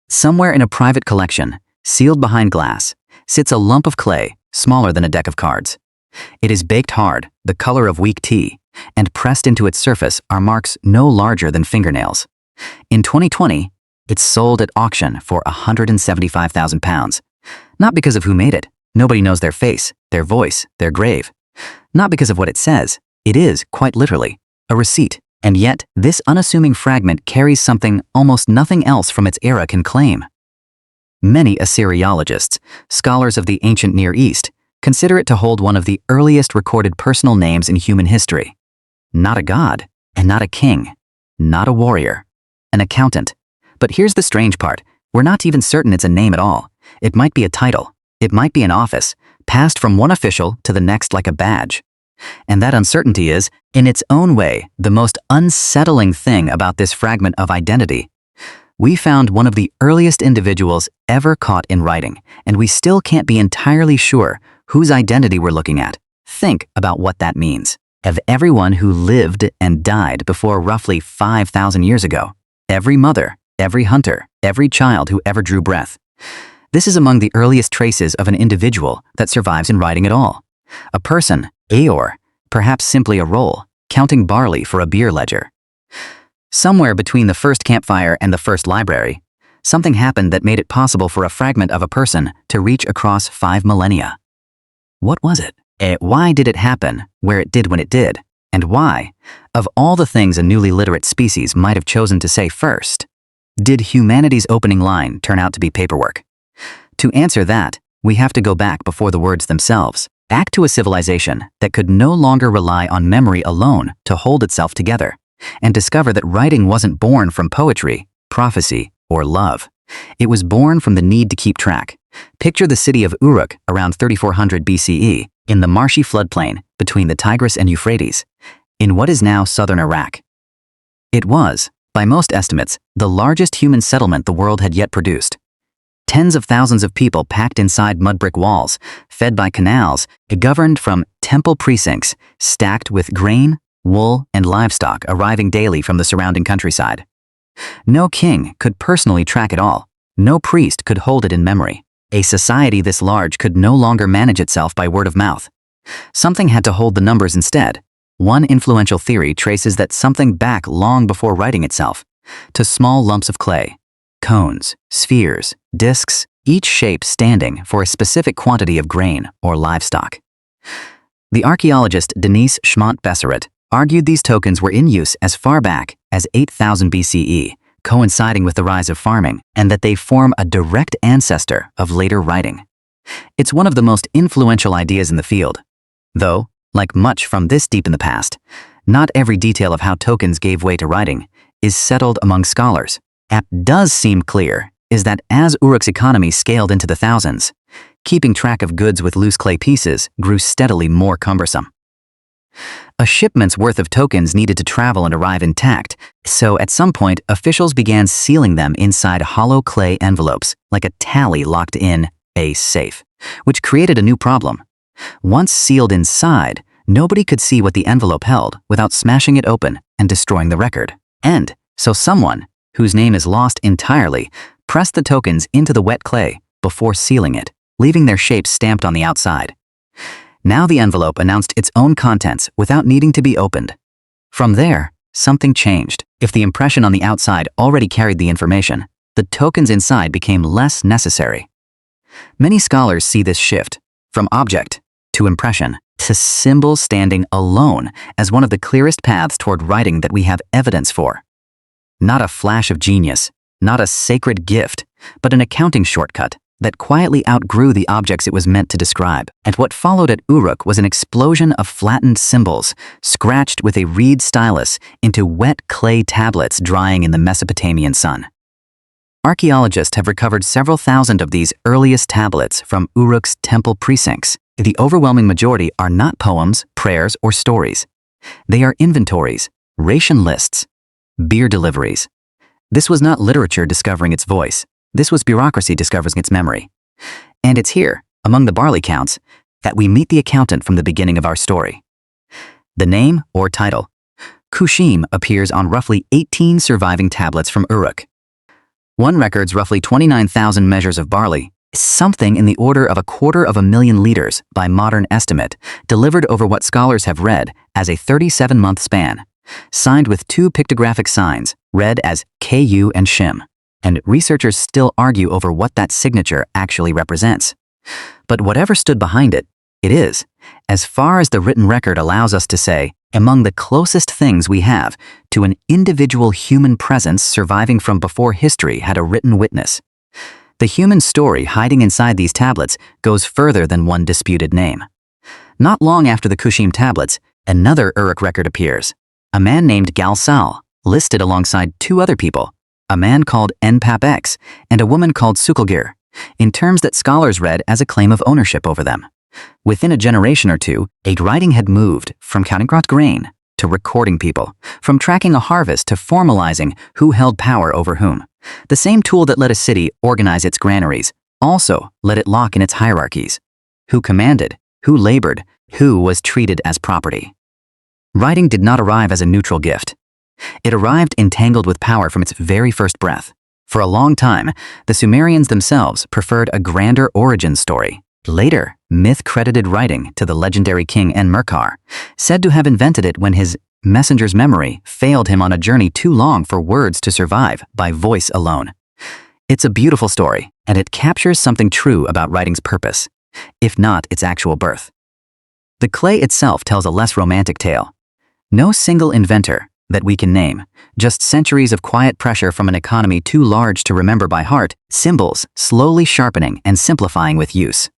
Somewhere in a private collection, sealed behind glass, sits a lump of clay smaller than a deck of cards. It is baked hard, the color of weak tea, and pressed into its surface are marks no larger than fingernails. In 2020, it's sold at auction for £175,000. Not because of who made it. Nobody knows their face, their voice, their grave. Not because of what it says. It is, quite literally, a receipt. And yet, this unassuming fragment carries something almost nothing else from its era can claim. Many Assyriologists, scholars of the ancient Near East, consider it to hold one of the earliest recorded personal names in human history. Not a god, and not a king, not a warrior, an accountant. But here's the strange part. We're not even certain it's a name at all. It might be a title. It might be an office, passed from one official to the next like a badge. And that uncertainty is, in its own way, the most unsettling thing about this fragment of identity. We found one of the earliest individuals ever caught in writing, and we still can't be entirely sure whose identity we're looking at. Think about what that means. Of everyone who lived and died before roughly 5,000 years ago, every mother, every hunter, every child who ever drew breath. This is among the earliest traces of an individual that survives in writing at all. A person, Aor, perhaps simply a role, counting barley for a beer ledger. Somewhere between the first campfire and the first library, something happened that made it possible for a fragment of a person to reach across 5 millennia. What was it? Why did it happen where it did when it did? And why, of all the things a newly literate species might have chosen to say first, did humanity's opening line turn out to be paperwork? To answer that, we have to go back before the words themselves, back to a civilization that could no longer rely on memory alone to hold itself together, and discover that writing wasn't born from poetry, prophecy, or love. It was born from the need to keep track. Picture the city of Uruk around 3400 BCE, in the marshy floodplain between the Tigris and Euphrates, in what is now southern Iraq. It was, by most estimates, the largest human settlement the world had yet produced. Tens of thousands of people packed inside mud brick walls, fed by canals, governed from temple precincts, stacked with grain, wool, and livestock arriving daily from the surrounding countryside. No king could personally track it all. No priest could hold it in memory. A society this large could no longer manage itself by word of mouth. Something had to hold the numbers instead. One influential theory traces that something back long before writing itself, to small lumps of clay, cones, spheres, discs, each shape standing for a specific quantity of grain or livestock. The archaeologist Denise Schmont-Besseret argued these tokens were in use as far back as 8000 BCE, coinciding with the rise of farming, and that they form a direct ancestor of later writing. It's one of the most influential ideas in the field. Though, like much from this deep in the past, not every detail of how tokens gave way to writing is settled among scholars. What does seem clear is that as Uruk's economy scaled into the thousands, keeping track of goods with loose clay pieces grew steadily more cumbersome. A shipment's worth of tokens needed to travel and arrive intact, so at some point officials began sealing them inside hollow clay envelopes, like a tally locked in a safe, which created a new problem. Once sealed inside, nobody could see what the envelope held without smashing it open and destroying the record. And so someone, whose name is lost entirely, pressed the tokens into the wet clay before sealing it, leaving their shapes stamped on the outside. Now the envelope announced its own contents without needing to be opened. From there, something changed. If the impression on the outside already carried the information, the tokens inside became less necessary. Many scholars see this shift, from object to impression to symbol standing alone, as one of the clearest paths toward writing that we have evidence for. Not a flash of genius, not a sacred gift, but an accounting shortcut that quietly outgrew the objects it was meant to describe. And what followed at Uruk was an explosion of flattened symbols, scratched with a reed stylus into wet clay tablets drying in the Mesopotamian sun. Archaeologists have recovered several thousand of these earliest tablets from Uruk's temple precincts. The overwhelming majority are not poems, prayers, or stories. They are inventories, ration lists, beer deliveries. This was not literature discovering its voice. This was bureaucracy discovering its memory. And it's here, among the barley counts, that we meet the accountant from the beginning of our story. The name, or title, Kushim, appears on roughly 18 surviving tablets from Uruk. One records roughly 29,000 measures of barley, something in the order of 250,000 liters by modern estimate, delivered over what scholars have read as a 37-month span, signed with 2 pictographic signs, read as KU and Shim. And researchers still argue over what that signature actually represents. But whatever stood behind it, it is, as far as the written record allows us to say, among the closest things we have to an individual human presence surviving from before history had a written witness. The human story hiding inside these tablets goes further than one disputed name. Not long after the Kushim tablets, another Uruk record appears. A man named Galsal, listed alongside 2 other people, a man called Enpap X and a woman called Sukulgir, in terms that scholars read as a claim of ownership over them. Within a generation or two, writing had moved from counting grain to recording people, from tracking a harvest to formalizing who held power over whom. The same tool that let a city organize its granaries also let it lock in its hierarchies. Who commanded, who labored, who was treated as property. Writing did not arrive as a neutral gift. It arrived entangled with power from its very first breath. For a long time, the Sumerians themselves preferred a grander origin story. Later, myth credited writing to the legendary king Enmerkar, said to have invented it when his messenger's memory failed him on a journey too long for words to survive by voice alone. It's a beautiful story, and it captures something true about writing's purpose, if not its actual birth. The clay itself tells a less romantic tale. No single inventor that we can name, just centuries of quiet pressure from an economy too large to remember by heart, symbols slowly sharpening and simplifying with use.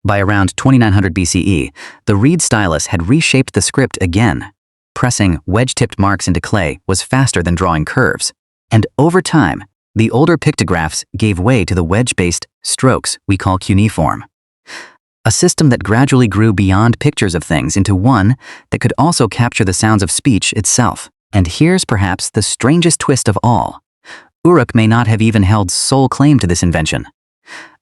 By around 2900 BCE, the reed stylus had reshaped the script again. Pressing wedge-tipped marks into clay was faster than drawing curves. And over time, the older pictographs gave way to the wedge-based strokes we call cuneiform. A system that gradually grew beyond pictures of things into one that could also capture the sounds of speech itself. And here's perhaps the strangest twist of all. Uruk may not have even held sole claim to this invention.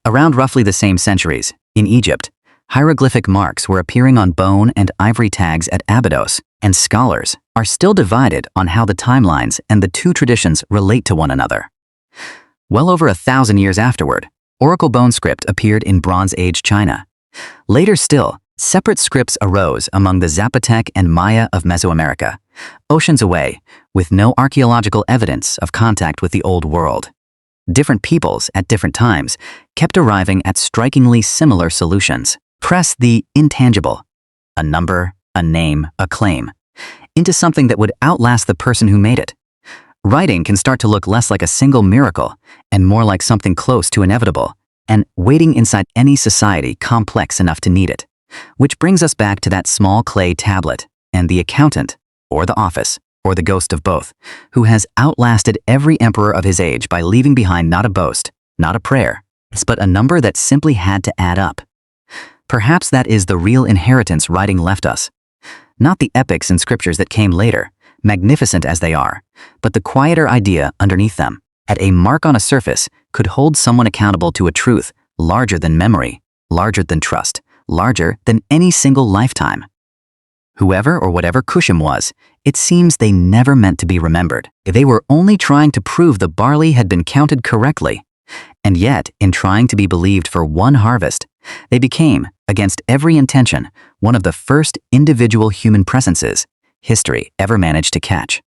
Around roughly the same centuries, in Egypt, hieroglyphic marks were appearing on bone and ivory tags at Abydos, and scholars are still divided on how the timelines and the 2 traditions relate to one another. Well over 1,000 years afterward, oracle bone script appeared in Bronze Age China. Later still, separate scripts arose among the Zapotec and Maya of Mesoamerica, oceans away, with no archaeological evidence of contact with the Old World. Different peoples at different times kept arriving at strikingly similar solutions. Press the intangible, a number, a name, a claim, into something that would outlast the person who made it. Writing can start to look less like a single miracle and more like something close to inevitable, and waiting inside any society complex enough to need it. Which brings us back to that small clay tablet and the accountant, or the office, or the ghost of both, who has outlasted every emperor of his age by leaving behind not a boast, not a prayer, but a number that simply had to add up. Perhaps that is the real inheritance writing left us. Not the epics and scriptures that came later, magnificent as they are, but the quieter idea underneath them, at a mark on a surface, could hold someone accountable to a truth larger than memory, larger than trust, larger than any single lifetime. Whoever or whatever Kushim was, it seems they never meant to be remembered. They were only trying to prove the barley had been counted correctly. And yet, in trying to be believed for one harvest, they became, against every intention, one of the first individual human presences history ever managed to catch.